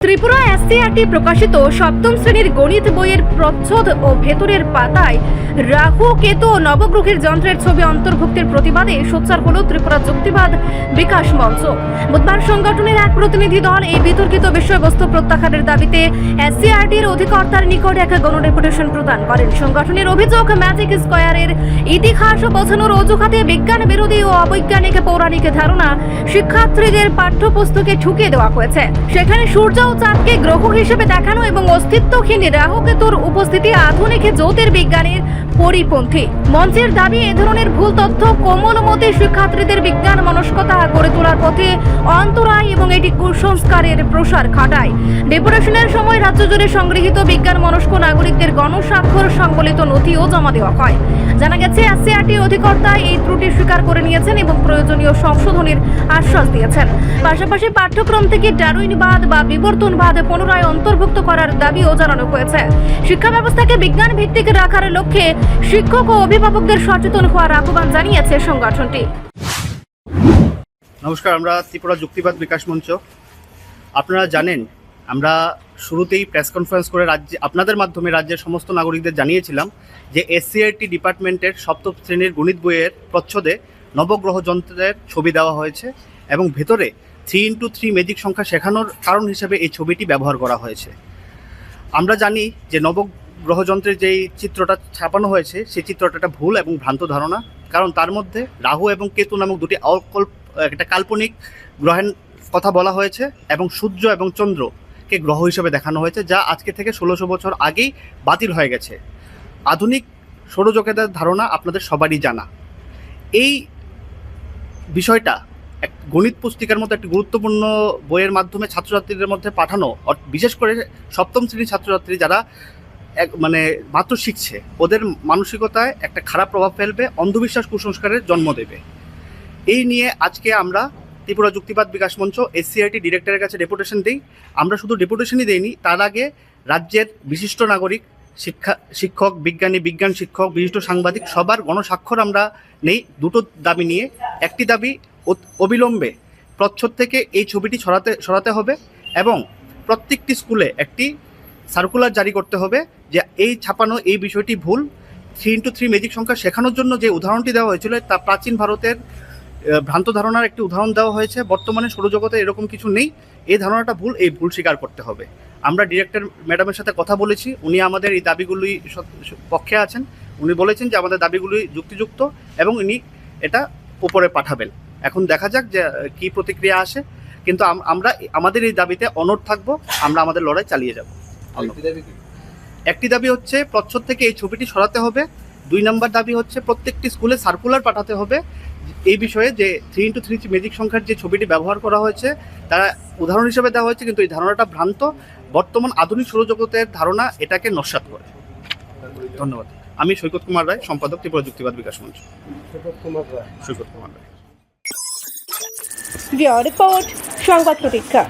Tripura SCERT প্রকাশিত সপ্তম শ্রেণীর গণিত বইয়ের প্রচ্ছদ ও ভেতরের পাতায় রাহু কেতু ও নবগ্রহের যন্ত্রের ছবি অন্তর্ভুক্তির প্রতিবাদে সোচ্চার হল ত্রিপুরা যুক্তিবাদ বিকাশ মঞ্চ। বুধবার সংগঠনের এক প্রতিনিধি দল এই বিতর্কিত বিষয়বস্তু প্রত্যাহারের দাবিতে এসসিইআরটির অধিকর্তার নিকট এক গণডেপুটেশন প্রদান করেন। সংগঠনের অভিযোগ, ম্যাজিক স্কয়ারের ইতিহাস বোঝানোর অজুহাতে বিজ্ঞান বিরোধী ও অবৈজ্ঞানিক পৌরাণিক ধারণা শিক্ষার্থীদের পাঠ্যপুস্তকে ঢুকিয়ে দেওয়া হয়েছে। সেখানে সূর্য ও চাঁদকে গ্রহ হিসেবে দেখানো এবং অস্তিত্বহীন রাহু কেতুর উপস্থিতি আধুনিক জ্যোতির্বিজ্ঞানের পরিপন্থী। মঞ্চের দাবি, এ ধরনের ভুল তথ্য কোমলমতি শিক্ষার্থীদের বিজ্ঞান মনস্কতা গড়ে তোলার পথে অন্তরায় এবং এটি কুসংস্কারের প্রসার ঘটায়। ডেপুটেশনের সময় রাজ্য জুড়ে সংগৃহীত বিজ্ঞান মনস্ক নাগরিকদের গণস্বাক্ষর সংবলিত নথিও জমা দেওয়া হয়। জানা গেছে, এসসিইআরটির অধিকর্তা এই ত্রুটি স্বীকার করে নিয়েছেন এবং প্রয়োজনীয় সংশোধনের আশ্বাস দিয়েছেন। পাশাপাশি পাঠ্যক্রম থেকে ডারউইনবাদ বা বিবর্তনবাদ পুনরায় অন্তর্ভুক্ত করার দাবিও জানানো হয়েছে। শিক্ষা ব্যবস্থাকে বিজ্ঞান ভিত্তিক রাখার লক্ষ্যে শিক্ষক ও অভিভাবকদের সচেতন হওয়ার আহ্বান জানিয়েছে সংগঠনটি। নমস্কার, আমরা ত্রিপুরা যুক্তিবাদ বিকাশ মঞ্চ। আপনারা জানেন, আমরা শুরুতেই প্রেস কনফারেন্স করে আপনাদের মাধ্যমে রাজ্যের সমস্ত নাগরিকদের জানিয়েছিলাম যে এসসিইআরটি ডিপার্টমেন্টের সপ্তম শ্রেণীর গণিত বইয়ের প্রচ্ছদে নবগ্রহ যন্ত্রের ছবি দেওয়া হয়েছে এবং ভেতরে 3x3 ম্যাজিক সংখ্যা শেখানোর কারণ হিসেবে এই ছবিটি ব্যবহার করা হয়েছে। আমরা জানি যে নবগ্রহ যন্ত্রের যেই চিত্রটা ছাপানো হয়েছে সেই চিত্রটা একটা ভুল এবং ভ্রান্ত ধারণা, কারণ তার মধ্যে রাহু এবং কেতু নামক দুটি একটা কাল্পনিক গ্রহের কথা বলা হয়েছে এবং সূর্য এবং চন্দ্রকে গ্রহ হিসেবে দেখানো হয়েছে, যা আজকে থেকে 1600 বছর আগেই বাতিল হয়ে গেছে। আধুনিক সৌরজগতের ধারণা আপনাদের সবারই জানা। এই বিষয়টা এক গণিত পুস্তিকার মতো একটি গুরুত্বপূর্ণ বইয়ের মাধ্যমে ছাত্রছাত্রীদের মধ্যে পাঠানো, বিশেষ করে সপ্তম শ্রেণীর ছাত্রছাত্রী যারা মাত্র শিখছে, ওদের মানসিকতায় একটা খারাপ প্রভাব ফেলবে, অন্ধবিশ্বাস কুসংস্কারের জন্ম দেবে। এই নিয়ে আজকে আমরা ত্রিপুরা যুক্তিবাদ বিকাশ মঞ্চ এসসিইআরটি ডিরেক্টরের কাছে ডেপুটেশন দিই। আমরা শুধু ডেপুটেশনই দেইনি, তার আগে রাজ্যের বিশিষ্ট নাগরিক, শিক্ষক, বিজ্ঞান শিক্ষক, বিশিষ্ট সাংবাদিক সবার গণস্বাক্ষর আমরা নেই দুটো দাবি নিয়ে। একটি দাবি, অবিলম্বে প্রচ্ছদ থেকে এই ছবিটি সরাতে হবে এবং প্রত্যেকটি স্কুলে একটি সার্কুলার জারি করতে হবে যে এই ছাপানো এই বিষয়টি ভুল। 3x3 ম্যাজিক সংখ্যা শেখানোর জন্য যে উদাহরণটি দেওয়া হয়েছিল তা প্রাচীন ভারতের ভ্রান্ত ধারণার একটি উদাহরণ দেওয়া হয়েছে। বর্তমানে সৌরজগতে এরকম কিছু নেই, এই ধারণাটা ভুল, এই ভুল স্বীকার করতে হবে। আমরা ডিরেক্টর ম্যাডামের সাথে কথা বলেছি, উনি আমাদের এই দাবিগুলি পক্ষে আছেন। উনি বলেছেন যে আমাদের দাবিগুলি যুক্তিযুক্ত এবং উনি এটা উপরে পাঠাবেন। এখন দেখা যাক যে কি প্রতিক্রিয়া আসে, কিন্তু আমরা আমাদের এই দাবিতে অনড় থাকবো, আমরা আমাদের লড়াই চালিয়ে যাব। একটি দাবি হচ্ছে প্রচ্ছদ থেকে এই ছবিটি সরাতে হবে। 2 নম্বর দাবি হচ্ছে প্রত্যেকটি স্কুলে সার্কুলার পাঠাতে হবে এই বিষয়ে যে 3x3 ম্যাজিক সংখ্যার যে ছবিটি ব্যবহার করা হয়েছে তারা উদাহরণ হিসেবে দেওয়া হয়েছে, কিন্তু এই ধারণাটা ভ্রান্ত। বর্তমান আধুনিক সৌরজগতের ধারণা এটাকে নস্যাৎ করে। ধন্যবাদ। আমি সৈকত কুমার রায়, সম্পাদক, ত্রিপুরা যুক্তিবাদ বিকাশ মঞ্চ। সৈকত কুমার রায়। রিপোর্ট সংবাদ প্রতীক্ষা।